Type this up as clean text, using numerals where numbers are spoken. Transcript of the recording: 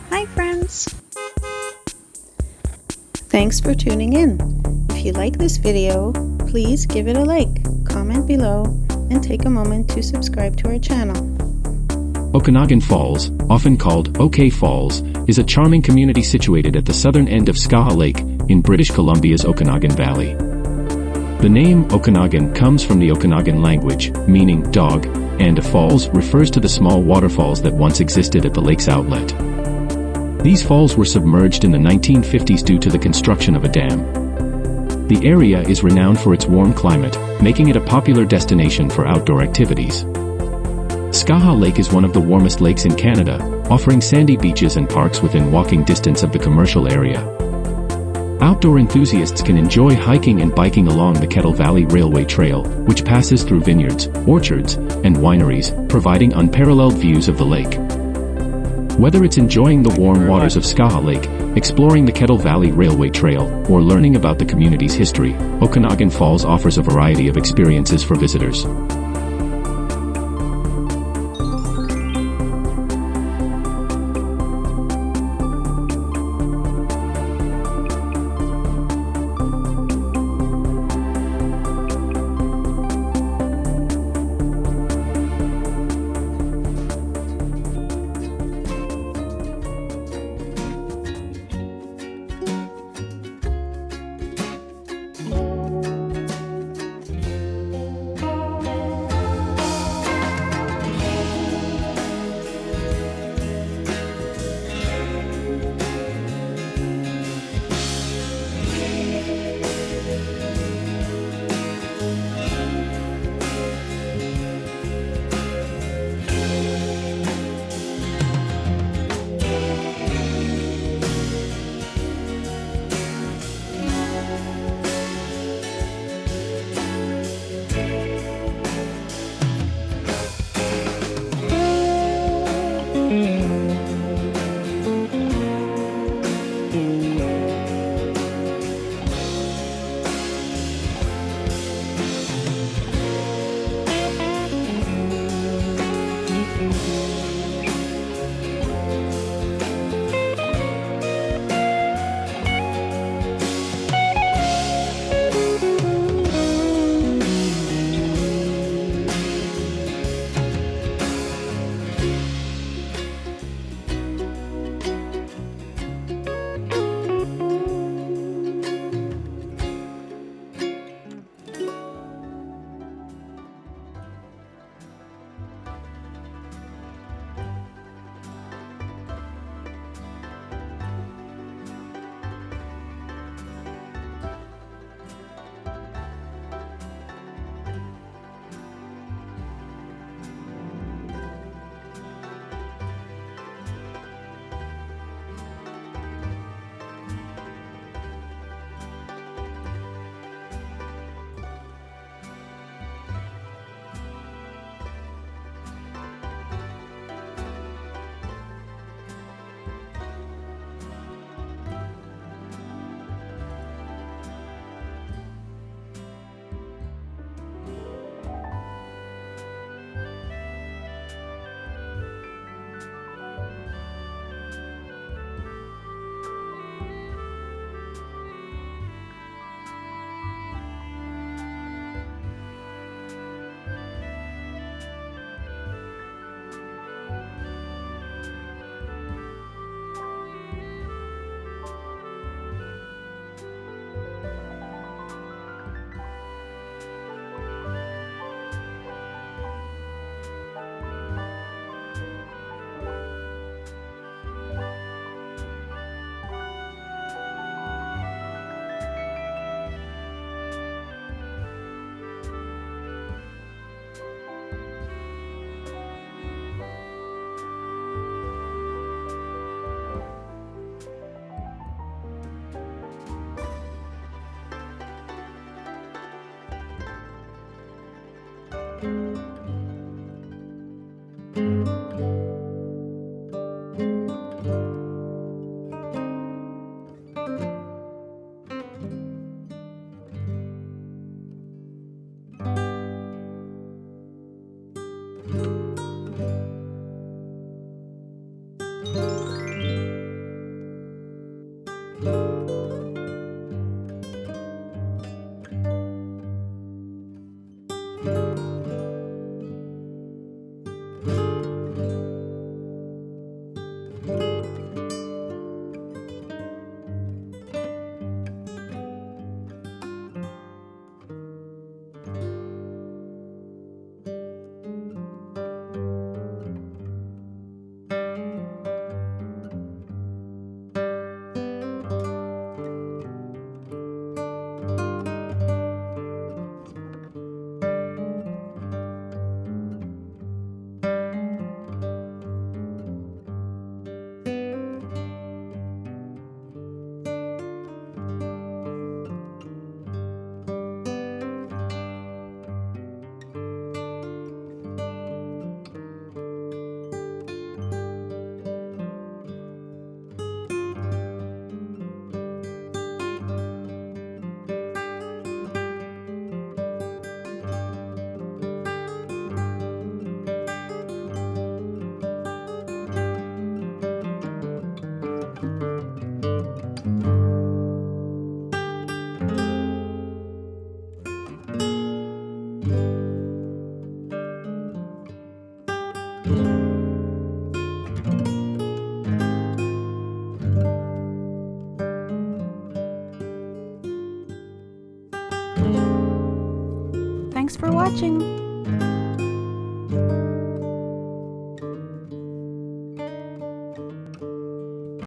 Hi friends! Thanks for tuning in. If you like this video, please give it a like, comment below, and take a moment to subscribe to our channel. Okanagan Falls, often called OK Falls, is a charming community situated at the southern end of Skaha Lake, in British Columbia's Okanagan Valley. The name Okanagan comes from the Okanagan language, meaning dog, and falls refers to the small waterfalls that once existed at the lake's outlet. These falls were submerged in the 1950s due to the construction of a dam. The area is renowned for its warm climate, making it a popular destination for outdoor activities. Skaha Lake is one of the warmest lakes in Canada, offering sandy beaches and parks within walking distance of the commercial area. Outdoor enthusiasts can enjoy hiking and biking along the Kettle Valley Railway Trail, which passes through vineyards, orchards, and wineries, providing unparalleled views of the lake. Whether it's enjoying the warm waters of Skaha Lake, exploring the Kettle Valley Railway Trail, or learning about the community's history, Okanagan Falls offers a variety of experiences for visitors. for watching!